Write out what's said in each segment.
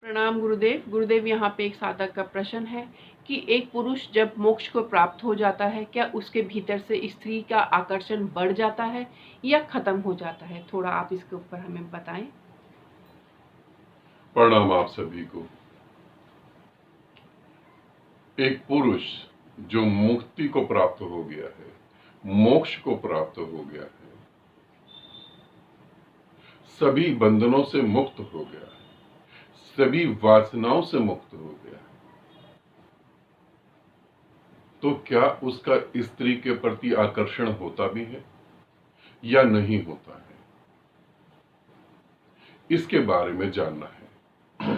प्रणाम गुरुदेव। गुरुदेव, यहाँ पे एक साधक का प्रश्न है कि एक पुरुष जब मोक्ष को प्राप्त हो जाता है, क्या उसके भीतर से स्त्री का आकर्षण बढ़ जाता है या खत्म हो जाता है? थोड़ा आप इसके ऊपर हमें बताएं। प्रणाम आप सभी को। एक पुरुष जो मुक्ति को प्राप्त हो गया है, मोक्ष को प्राप्त हो गया है, सभी बंधनों से मुक्त हो गया है, सभी वासनाओं से मुक्त हो गया है, तो क्या उसका स्त्री के प्रति आकर्षण होता भी है या नहीं होता है? इसके बारे में जानना है।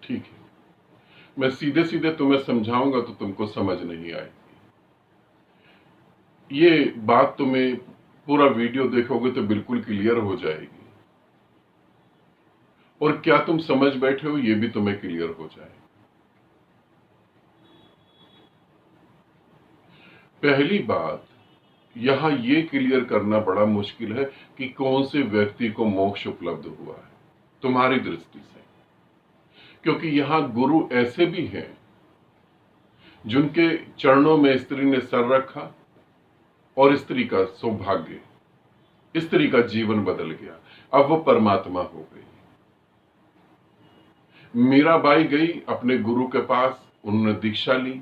ठीक है, मैं सीधे सीधे तुम्हें समझाऊंगा तो तुमको समझ नहीं आएगी। ये बात तुम्हें पूरा वीडियो देखोगे तो बिल्कुल क्लियर हो जाएगी, और क्या तुम समझ बैठे हो ये भी तुम्हें क्लियर हो जाएगा। पहली बात, यहां ये क्लियर करना बड़ा मुश्किल है कि कौन से व्यक्ति को मोक्ष उपलब्ध हुआ है तुम्हारी दृष्टि से, क्योंकि यहां गुरु ऐसे भी हैं जिनके चरणों में स्त्री ने सर रखा और स्त्री का सौभाग्य, स्त्री का जीवन बदल गया, अब वो परमात्मा हो गई। मीराबाई गई अपने गुरु के पास, उन्होंने दीक्षा ली,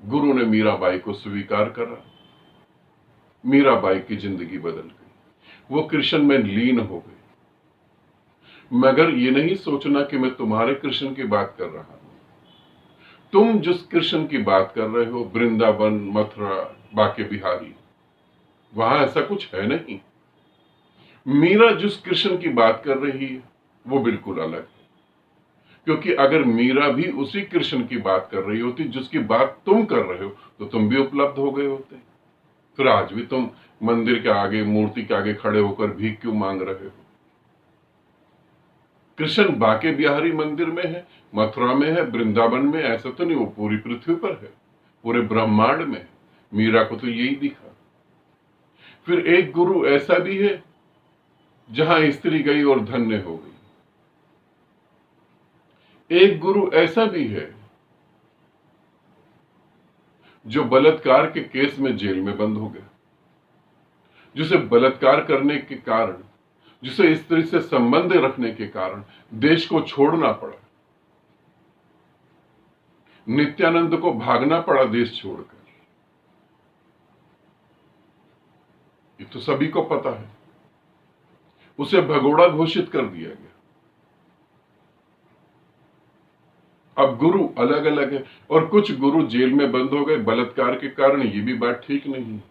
गुरु ने मीराबाई को स्वीकार करा, मीराबाई की जिंदगी बदल गई, वो कृष्ण में लीन हो गई। मगर ये नहीं सोचना कि मैं तुम्हारे कृष्ण की बात कर रहा हूं। तुम जिस कृष्ण की बात कर रहे हो, वृंदावन, मथुरा, बाके बिहारी, वहां ऐसा कुछ है नहीं। मीरा जिस कृष्ण की बात कर रही है वो बिल्कुल अलग है, क्योंकि अगर मीरा भी उसी कृष्ण की बात कर रही होती जिसकी बात तुम कर रहे हो तो तुम भी उपलब्ध हो गए होते। फिर आज भी तुम मंदिर के आगे, मूर्ति के आगे खड़े होकर भीख क्यों मांग रहे हो? कृष्ण बाके बिहारी मंदिर में है, मथुरा में है, वृंदावन में, ऐसा तो नहीं, वो पूरी पृथ्वी पर है, पूरे ब्रह्मांड में है। मीरा को तो यही दिखा। फिर एक गुरु ऐसा भी है जहां स्त्री गई और धन्य हो गई। एक गुरु ऐसा भी है जो बलात्कार के केस में जेल में बंद हो गया, जिसे बलात्कार करने के कारण, जिसे स्त्री से संबंध रखने के कारण देश को छोड़ना पड़ा, नित्यानंद को भागना पड़ा देश छोड़कर। ये तो सभी को पता है। उसे भगोड़ा घोषित कर दिया गया। अब गुरु अलग अलग है, और कुछ गुरु जेल में बंद हो गए बलात्कार के कारण। ये भी बात ठीक नहीं है,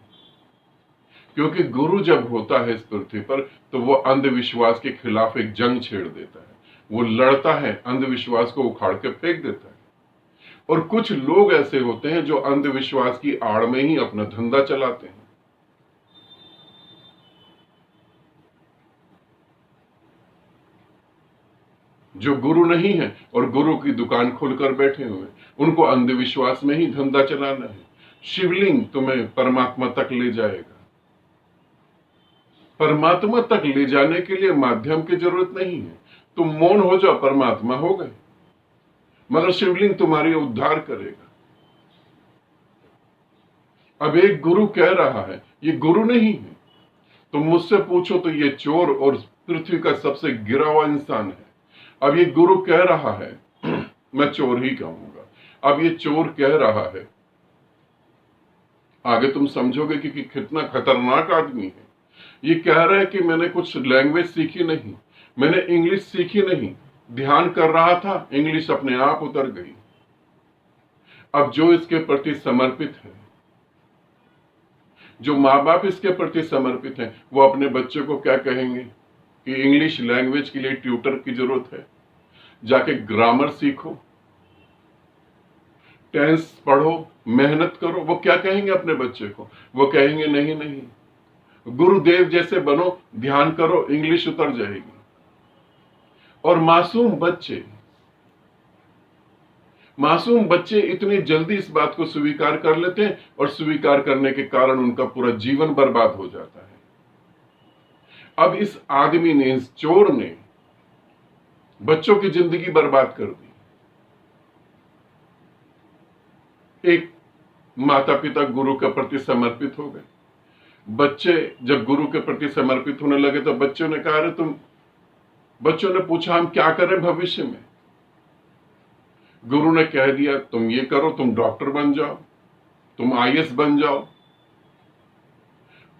क्योंकि गुरु जब होता है इस पृथ्वी पर तो वो अंधविश्वास के खिलाफ एक जंग छेड़ देता है, वो लड़ता है, अंधविश्वास को उखाड़ के फेंक देता है। और कुछ लोग ऐसे होते हैं जो अंधविश्वास की आड़ में ही अपना धंधा चलाते हैं। जो गुरु नहीं है और गुरु की दुकान खोलकर बैठे हुए, उनको अंधविश्वास में ही धंधा चलाना है। शिवलिंग तुम्हें परमात्मा तक ले जाएगा। परमात्मा तक ले जाने के लिए माध्यम की जरूरत नहीं है। तुम मौन हो जाओ, परमात्मा हो गए, मगर शिवलिंग तुम्हारी उद्धार करेगा। अब एक गुरु कह रहा है, ये गुरु नहीं है। तुम मुझसे पूछो तो ये चोर और पृथ्वी का सबसे गिरा हुआ इंसान है। अब ये गुरु कह रहा है मैं चोर ही कहूंगा। अब ये चोर कह रहा है, आगे तुम समझोगे कि कितना खतरनाक आदमी है। ये कह रहा है कि मैंने कुछ लैंग्वेज सीखी नहीं, मैंने इंग्लिश सीखी नहीं, ध्यान कर रहा था, इंग्लिश अपने आप उतर गई। अब जो इसके प्रति समर्पित है, जो माँ बाप इसके प्रति समर्पित हैं, वो अपने बच्चे को क्या कहेंगे कि इंग्लिश लैंग्वेज के लिए ट्यूटर की जरूरत है, जाके ग्रामर सीखो, टेंस पढ़ो, मेहनत करो। वो क्या कहेंगे अपने बच्चे को? वो कहेंगे नहीं नहीं, गुरुदेव जैसे बनो, ध्यान करो, इंग्लिश उतर जाएगी। और मासूम बच्चे इतनी जल्दी इस बात को स्वीकार कर लेते हैं, और स्वीकार करने के कारण उनका पूरा जीवन बर्बाद हो जाता है। अब इस आदमी ने, इस चोर ने, बच्चों की जिंदगी बर्बाद कर दी। एक माता पिता गुरु के प्रति समर्पित हो गए। बच्चे जब गुरु के प्रति समर्पित होने लगे तो बच्चों ने कहा, अरे बच्चों ने पूछा हम क्या करें भविष्य में? गुरु ने कह दिया तुम ये करो, तुम डॉक्टर बन जाओ, तुम आईएएस बन जाओ।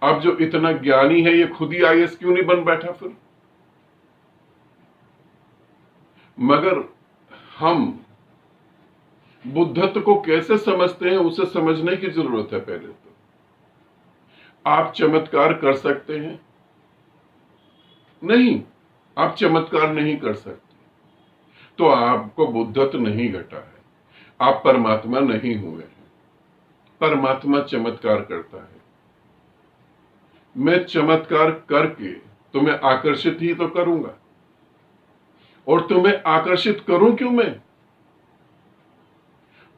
अब जो इतना ज्ञानी है ये खुद ही आईएएस क्यों नहीं बन बैठा फिर? मगर हम बुद्धत्व को कैसे समझते हैं उसे समझने की जरूरत है। पहले तो आप चमत्कार कर सकते हैं? नहीं, आप चमत्कार नहीं कर सकते तो आपको बुद्धत्व नहीं घटा है, आप परमात्मा नहीं हुए हैं। परमात्मा चमत्कार करता है। मैं चमत्कार करके तुम्हें आकर्षित ही तो करूंगा। और तुम्हें आकर्षित करूं क्यों मैं?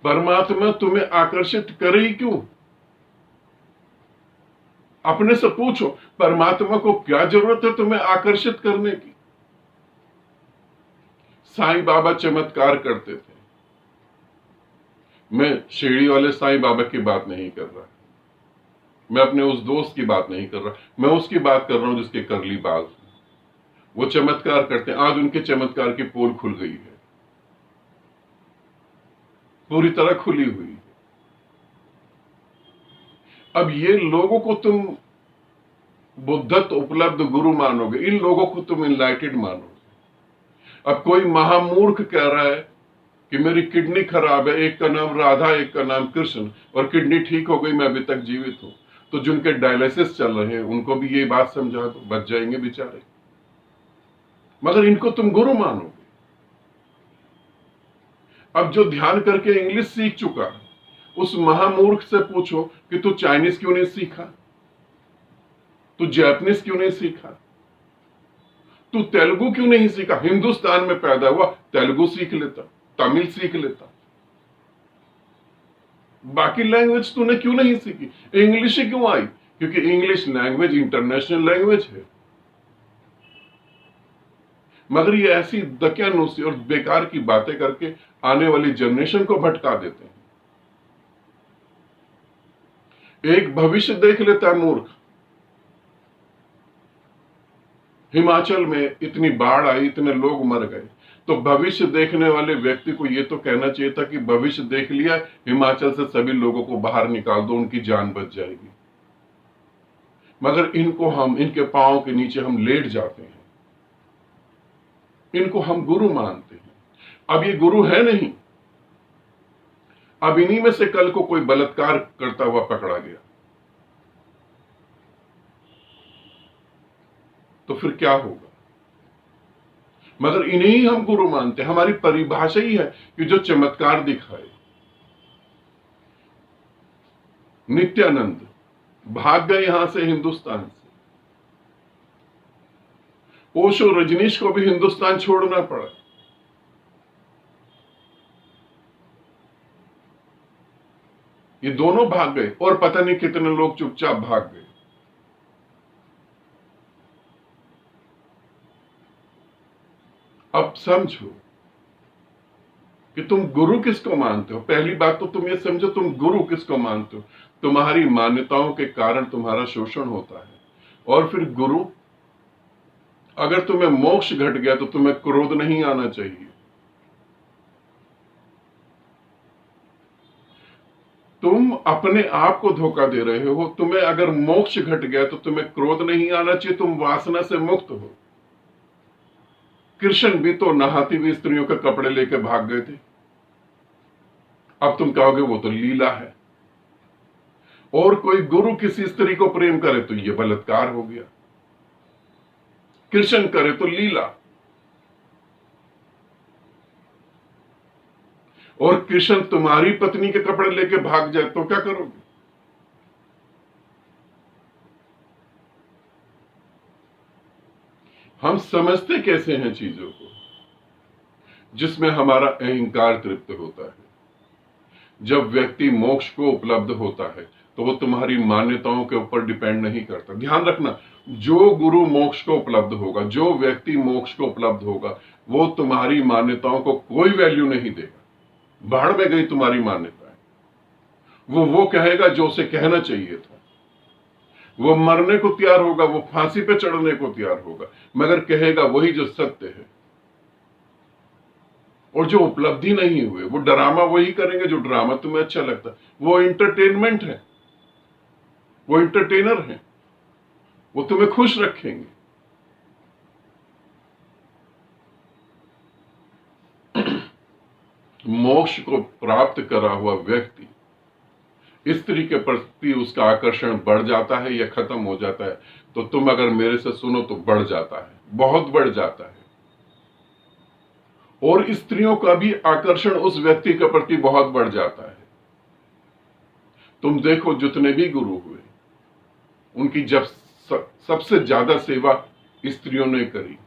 परमात्मा तुम्हें आकर्षित करे ही क्यों? अपने से पूछो, परमात्मा को क्या जरूरत है तुम्हें आकर्षित करने की? साईं बाबा चमत्कार करते थे। मैं शिरडी वाले साईं बाबा की बात नहीं कर रहा, मैं अपने उस दोस्त की बात नहीं कर रहा, मैं उसकी बात कर रहा हूं जिसके करली बाल। वो चमत्कार करते हैं। आज उनके चमत्कार की पोल खुल गई है, पूरी तरह खुली हुई है। अब ये लोगों को तुम बुद्धत्व उपलब्ध गुरु मानोगे, इन लोगों को तुम इनलाइटेड मानोगे। अब कोई महामूर्ख कह रहा है कि मेरी किडनी खराब है, एक का नाम राधा एक का नाम कृष्ण, और किडनी ठीक हो गई, मैं अभी तक जीवित हूं, तो जिनके डायलिसिस चल रहे हैं उनको भी ये बात समझा दो, बच जाएंगे बेचारे। मगर इनको तुम गुरु मानोगे। अब जो ध्यान करके इंग्लिश सीख चुका उस महामूर्ख से पूछो कि तू चाइनीज क्यों नहीं सीखा, तू जापानीज क्यों नहीं सीखा, तू तेलुगु क्यों नहीं सीखा? हिंदुस्तान में पैदा हुआ, तेलुगु सीख लेता, तमिल सीख लेता, बाकी लैंग्वेज तूने क्यों नहीं सीखी? इंग्लिश ही क्यों आई? क्योंकि इंग्लिश लैंग्वेज इंटरनेशनल लैंग्वेज है। मगर ये ऐसी दकियानूसी और बेकार की बातें करके आने वाली जनरेशन को भटका देते हैं। एक भविष्य देख लेता है मूर्ख। हिमाचल में इतनी बाढ़ आई, इतने लोग मर गए, तो भविष्य देखने वाले व्यक्ति को यह तो कहना चाहिए था कि भविष्य देख लिया, हिमाचल से सभी लोगों को बाहर निकाल दो, उनकी जान बच जाएगी। मगर इनके पांव के नीचे हम लेट जाते हैं, इनको हम गुरु मानते हैं। अब ये गुरु है नहीं। अब इन्हीं में से कल को कोई बलात्कार करता हुआ पकड़ा गया तो फिर क्या होगा? मगर इन्हें ही हम गुरु मानते हैं। हमारी परिभाषा ही है कि जो चमत्कार दिखाए। नित्यानंद भाग गए यहां से, हिंदुस्तान से। ओशो रजनीश को भी हिंदुस्तान छोड़ना पड़ा। ये दोनों भाग गए और पता नहीं कितने लोग चुपचाप भाग गए। अब समझो कि तुम गुरु किसको मानते हो। पहली बात तो तुम ये समझो, तुम गुरु किसको मानते हो। तुम्हारी मान्यताओं के कारण तुम्हारा शोषण होता है। और फिर गुरु, अगर तुम्हें मोक्ष घट गया तो तुम्हें क्रोध नहीं आना चाहिए। तुम अपने आप को धोखा दे रहे हो। तुम्हें अगर मोक्ष घट गया तो तुम्हें क्रोध नहीं आना चाहिए, तुम वासना से मुक्त हो। कृष्ण भी तो नहाती हुई स्त्रियों के कपड़े लेकर भाग गए थे। अब तुम कहोगे वो तो लीला है। और कोई गुरु किसी स्त्री को प्रेम करे तो ये बलात्कार हो गया, कृष्ण करे तो लीला। और कृष्ण तुम्हारी पत्नी के कपड़े लेके भाग जाए तो क्या करोगे? हम समझते कैसे हैं चीजों को? जिसमें हमारा अहंकार तृप्त होता है। जब व्यक्ति मोक्ष को उपलब्ध होता है तो वो तुम्हारी मान्यताओं के ऊपर डिपेंड नहीं करता। ध्यान रखना, जो गुरु मोक्ष को उपलब्ध होगा, जो व्यक्ति मोक्ष को उपलब्ध होगा, वो तुम्हारी मान्यताओं को कोई वैल्यू नहीं देगा। भाड़ में गई तुम्हारी मान्यताएं। वो कहेगा जो उसे कहना चाहिए था। वो मरने को तैयार होगा, वो फांसी पे चढ़ने को तैयार होगा, मगर कहेगा वही जो सत्य है। और जो उपलब्धि नहीं हुए वो ड्रामा वही करेंगे जो ड्रामा तुम्हें अच्छा लगता है। वो एंटरटेनमेंट है, वो एंटरटेनर है, वो तुम्हें खुश रखेंगे। मोक्ष को प्राप्त करा हुआ व्यक्ति स्त्री के प्रति उसका आकर्षण बढ़ जाता है या खत्म हो जाता है? तो तुम अगर मेरे से सुनो तो बढ़ जाता है, बहुत बढ़ जाता है। और स्त्रियों का भी आकर्षण उस व्यक्ति के प्रति बहुत बढ़ जाता है। तुम देखो जितने भी गुरु हुए, उनकी जब सबसे ज्यादा सेवा स्त्रियों ने करी।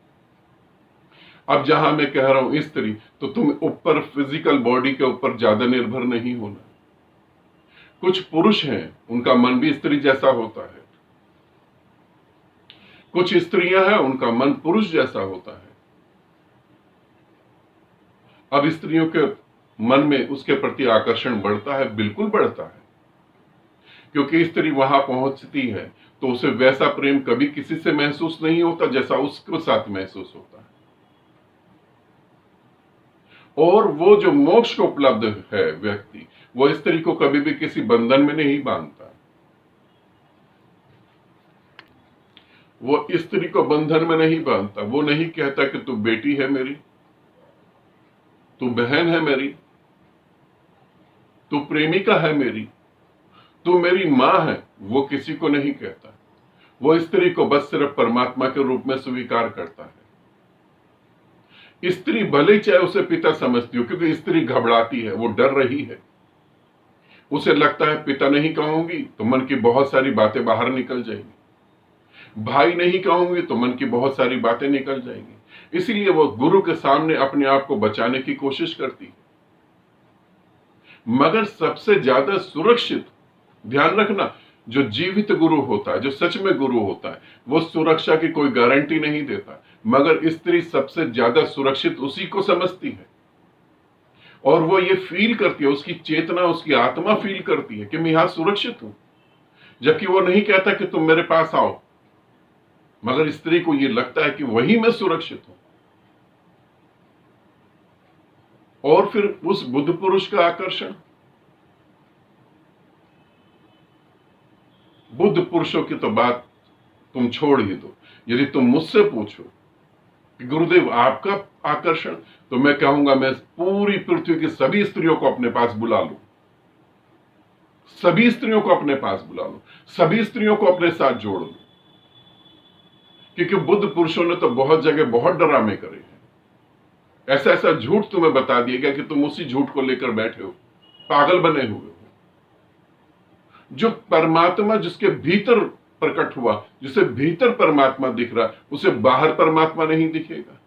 अब जहां मैं कह रहा हूं स्त्री, तो तुम ऊपर फिजिकल बॉडी के ऊपर ज्यादा निर्भर नहीं होना। कुछ पुरुष हैं, उनका मन भी स्त्री जैसा होता है। कुछ स्त्रियां हैं, उनका मन पुरुष जैसा होता है। अब स्त्रियों के मन में उसके प्रति आकर्षण बढ़ता है, बिल्कुल बढ़ता है, क्योंकि स्त्री वहां पहुंचती है तो उसे वैसा प्रेम कभी किसी से महसूस नहीं होता जैसा उसके साथ महसूस होता है। और वो जो मोक्ष को उपलब्ध है व्यक्ति, वो स्त्री को कभी भी किसी बंधन में नहीं बांधता। वो स्त्री को बंधन में नहीं बांधता। वो नहीं कहता कि तू बेटी है मेरी, तू बहन है मेरी, तू प्रेमिका है मेरी, तू मेरी मां है। वो किसी को नहीं कहता। वो स्त्री को बस सिर्फ परमात्मा के रूप में स्वीकार करता है। स्त्री भले चाहे उसे पिता समझती हो, क्योंकि स्त्री घबराती है, वो डर रही है। उसे लगता है पिता नहीं कहूंगी तो मन की बहुत सारी बातें बाहर निकल जाएंगी, भाई नहीं कहूंगी तो मन की बहुत सारी बातें निकल जाएंगी। इसलिए वो गुरु के सामने अपने आप को बचाने की कोशिश करती है। मगर सबसे ज्यादा सुरक्षित, ध्यान रखना, जो जीवित गुरु होता है, जो सच में गुरु होता है, वो सुरक्षा की कोई गारंटी नहीं देता। मगर स्त्री सबसे ज्यादा सुरक्षित उसी को समझती है। और वो ये फील करती है, उसकी चेतना, उसकी आत्मा फील करती है कि मैं यहां सुरक्षित हूं। जबकि वो नहीं कहता कि तुम मेरे पास आओ, मगर स्त्री को ये लगता है कि वही मैं सुरक्षित हूं। और फिर उस बुद्ध पुरुष का आकर्षण, बुद्ध पुरुषों की तो बात तुम छोड़ ही दो। यदि तुम मुझसे पूछो कि गुरुदेव आपका आकर्षण, तो मैं कहूंगा मैं पूरी पृथ्वी की सभी स्त्रियों को अपने पास बुला लूं, सभी स्त्रियों को अपने पास बुला लूं, सभी स्त्रियों को अपने साथ जोड़ लूं। क्योंकि बुद्ध पुरुषों ने तो बहुत जगह बहुत डरामे करे हैं। ऐसा ऐसा झूठ तुम्हें बता दिया गया कि तुम उसी झूठ को लेकर बैठे हो, पागल बने हुए हो। जो परमात्मा जिसके भीतर प्रकट हुआ, जिसे भीतर परमात्मा दिख रहा, उसे बाहर परमात्मा नहीं दिखेगा,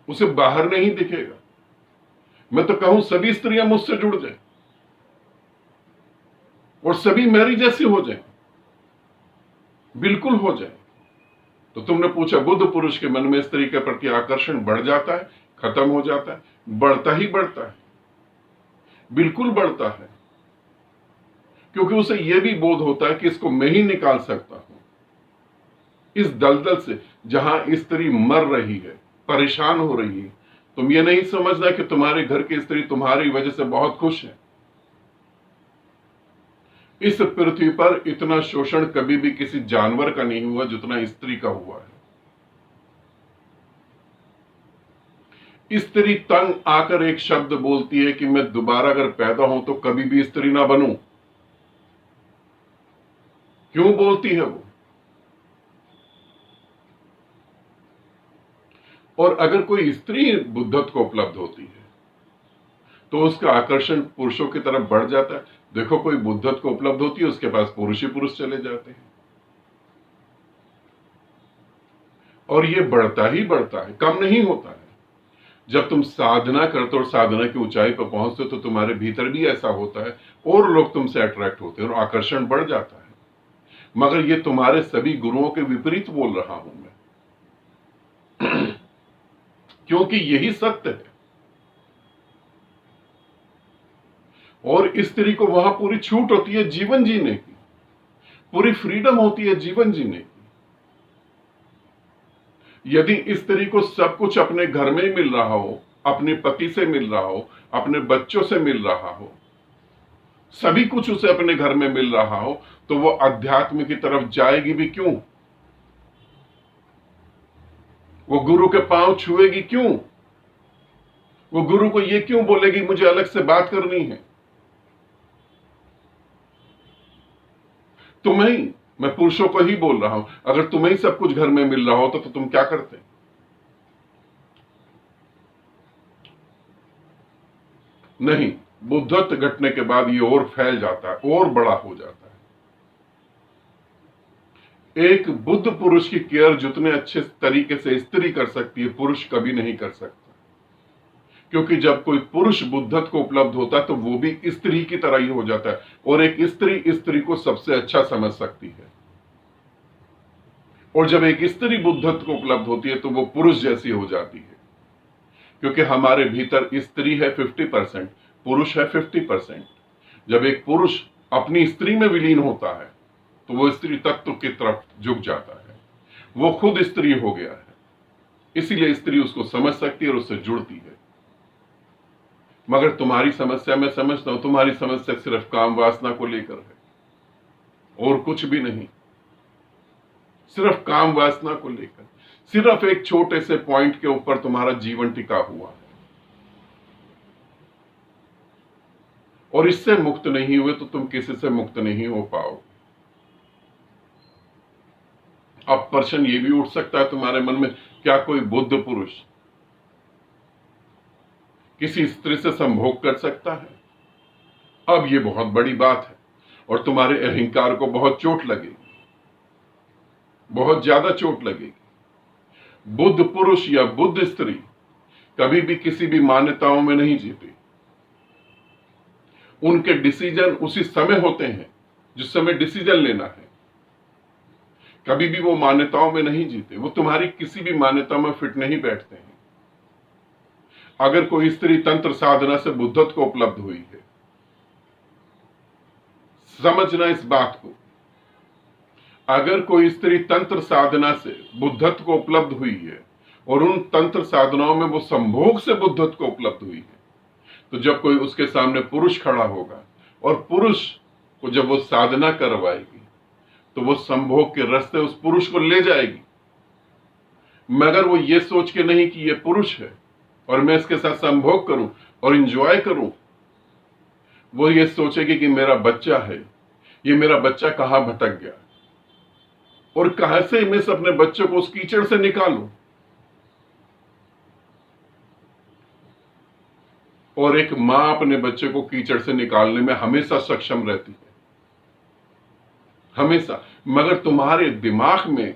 उसे बाहर नहीं दिखेगा। मैं तो कहूं सभी स्त्रियां मुझसे जुड़ जाएं और सभी मेरी जैसी हो जाएं, बिल्कुल हो जाए। तो तुमने पूछा बुद्ध पुरुष के मन में स्त्री के प्रति आकर्षण बढ़ जाता है, खत्म हो जाता है? बढ़ता ही बढ़ता है, बिल्कुल बढ़ता है। क्योंकि उसे यह भी बोध होता है कि इसको मैं ही निकाल सकता हूं इस दलदल से, जहां स्त्री मर रही है, परेशान हो रही है। तुम ये नहीं समझना कि तुम्हारे घर की स्त्री तुम्हारी वजह से बहुत खुश है। इस पृथ्वी पर इतना शोषण कभी भी किसी जानवर का नहीं हुआ जितना स्त्री का हुआ है। स्त्री तंग आकर एक शब्द बोलती है कि मैं दोबारा अगर पैदा हूं तो कभी भी स्त्री ना बनूं। क्यों बोलती है वो? और अगर कोई स्त्री बुद्धत्व को उपलब्ध होती है तो उसका आकर्षण पुरुषों की तरफ बढ़ जाता है। देखो, कोई बुद्धत्व को उपलब्ध होती है, उसके पास पुरुष ही पुरुष चले जाते हैं। और ये बढ़ता ही बढ़ता है, कम नहीं होता है। जब तुम साधना करते हो और साधना की ऊंचाई पर पहुंचते हो तो तुम्हारे भीतर भी ऐसा होता है और लोग तुमसे अट्रैक्ट होते हैं और आकर्षण बढ़ जाता है। मगर ये तुम्हारे सभी गुरुओं के विपरीत बोल रहा हूं मैं क्योंकि यही सत्य है। और स्त्री को वहां पूरी छूट होती है जीवन जीने की, पूरी फ्रीडम होती है जीवन जीने की। यदि स्त्री को सब कुछ अपने घर में ही मिल रहा हो, अपने पति से मिल रहा हो, अपने बच्चों से मिल रहा हो, सभी कुछ उसे अपने घर में मिल रहा हो, तो वो अध्यात्म की तरफ जाएगी भी क्यों? वो गुरु के पांव छुएगी क्यों? वो गुरु को ये क्यों बोलेगी मुझे अलग से बात करनी है? तुम्हें, मैं पुरुषों को ही बोल रहा हूं, अगर तुम्हें सब कुछ घर में मिल रहा होता तो तुम क्या करते? नहीं, बुद्धत्व घटने के बाद ये और फैल जाता है, और बड़ा हो जाता है। एक बुद्ध पुरुष की केयर जितने अच्छे तरीके से स्त्री कर सकती है, पुरुष कभी नहीं कर सकता। क्योंकि जब कोई पुरुष बुद्धत्व को उपलब्ध होता है तो वो भी स्त्री की तरह ही हो जाता है, और एक स्त्री स्त्री को सबसे अच्छा समझ सकती है। और जब एक स्त्री बुद्धत्व को उपलब्ध होती है तो वो पुरुष जैसी हो जाती है। क्योंकि हमारे भीतर स्त्री है 50%, पुरुष है 50%। जब एक पुरुष अपनी स्त्री में विलीन होता है तो वो स्त्री तत्व की तरफ झुक जाता है, वो खुद स्त्री हो गया है। इसीलिए स्त्री उसको समझ सकती है और उससे जुड़ती है। मगर तुम्हारी समस्या, मैं समझता हूं तुम्हारी समस्या सिर्फ काम वासना को लेकर है और कुछ भी नहीं। सिर्फ काम वासना को लेकर, सिर्फ एक छोटे से पॉइंट के ऊपर तुम्हारा जीवन टिका हुआ है। और इससे मुक्त नहीं हुए तो तुम किसी से मुक्त नहीं हो पाओगे। अब प्रश्न ये भी उठ सकता है तुम्हारे मन में, क्या कोई बुद्ध पुरुष किसी स्त्री से संभोग कर सकता है? अब ये बहुत बड़ी बात है और तुम्हारे अहंकार को बहुत चोट लगेगी, बहुत ज्यादा चोट लगेगी। बुद्ध पुरुष या बुद्ध स्त्री कभी भी किसी भी मान्यताओं में नहीं जीते। उनके डिसीजन उसी समय होते हैं जिस समय डिसीजन लेना है। कभी भी वो मान्यताओं में नहीं जीते, वो तुम्हारी किसी भी मान्यता में फिट नहीं बैठते हैं। अगर कोई स्त्री तंत्र साधना से बुद्धत्व को उपलब्ध हुई है, समझना इस बात को, अगर कोई स्त्री तंत्र साधना से बुद्धत्व को उपलब्ध हुई है और उन तंत्र साधनाओं में वो संभोग से बुद्धत्व को उपलब्ध हुई है, तो जब कोई उसके सामने पुरुष खड़ा होगा और पुरुष को जब वो साधना करवाएगी तो वो संभोग के रास्ते उस पुरुष को ले जाएगी। मगर वो ये सोच के नहीं कि ये पुरुष है और मैं इसके साथ संभोग करूं और एंजॉय करूं। वो ये सोचेगी कि मेरा बच्चा है, ये मेरा बच्चा कहां भटक गया और कहां से मैं अपने बच्चे को उस कीचड़ से निकालूं। और एक मां अपने बच्चे को कीचड़ से निकालने में हमेशा सक्षम रहती है, हमेशा। मगर तुम्हारे दिमाग में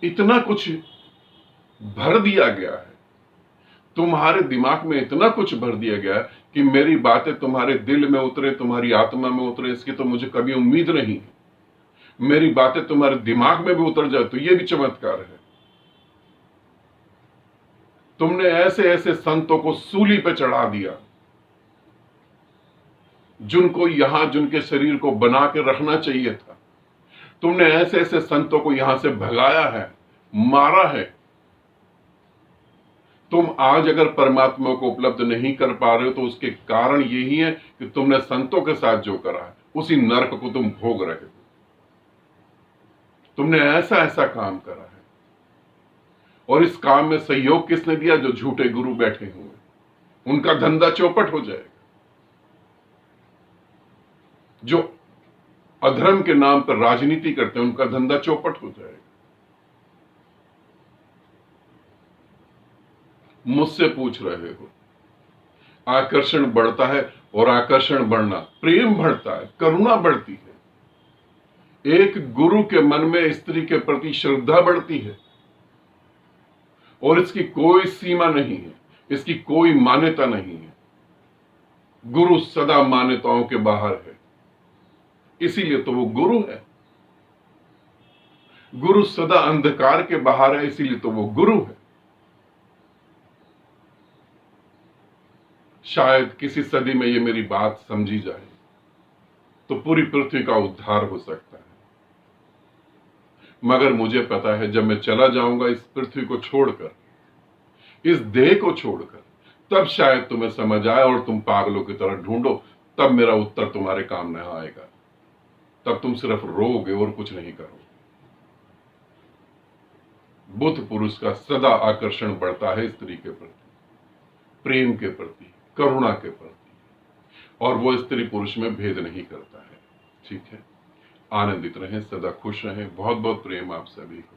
इतना कुछ भर दिया गया है, तुम्हारे दिमाग में इतना कुछ भर दिया गया है कि मेरी बातें तुम्हारे दिल में उतरे, तुम्हारी आत्मा में उतरे, इसकी तो मुझे कभी उम्मीद नहीं है। मेरी बातें तुम्हारे दिमाग में भी उतर जाए तो यह भी चमत्कार है। तुमने ऐसे ऐसे संतों को सूली पे चढ़ा दिया जिनको यहां, जिनके शरीर को बना के रखना चाहिए था। तुमने ऐसे ऐसे संतों को यहां से भगाया है, मारा है। तुम आज अगर परमात्मा को उपलब्ध नहीं कर पा रहे हो तो उसके कारण यही है कि तुमने संतों के साथ जो करा है उसी नरक को तुम भोग रहे हो। तुमने ऐसा ऐसा काम करा है और इस काम में सहयोग किसने दिया? जो झूठे गुरु बैठे हुए, उनका धंधा चौपट हो जाएगा। जो अधर्म के नाम पर राजनीति करते हैं उनका धंधा चौपट हो जाएगा। मुझसे पूछ रहे हो, आकर्षण बढ़ता है और आकर्षण बढ़ना, प्रेम बढ़ता है, करुणा बढ़ती है। एक गुरु के मन में स्त्री के प्रति श्रद्धा बढ़ती है और इसकी कोई सीमा नहीं है, इसकी कोई मान्यता नहीं है। गुरु सदा मान्यताओं के बाहर है, इसीलिए तो वो गुरु है। गुरु सदा अंधकार के बाहर है, इसीलिए तो वो गुरु है। शायद किसी सदी में ये मेरी बात समझी जाए तो पूरी पृथ्वी का उद्धार हो सकता है, मगर मुझे पता है जब मैं चला जाऊंगा इस पृथ्वी को छोड़कर, इस देह को छोड़कर, तब शायद तुम्हें समझ आए और तुम पागलों की तरह ढूंढो, तब मेरा उत्तर तुम्हारे काम नहीं आएगा। तब तुम सिर्फ रोगे और कुछ नहीं करोगे। बुद्ध पुरुष का सदा आकर्षण बढ़ता है स्त्री के प्रति, प्रेम के प्रति, करुणा के प्रति, और वो स्त्री पुरुष में भेद नहीं करता है। ठीक है, आनंदित रहें, सदा खुश रहें। बहुत बहुत प्रेम आप सभी को।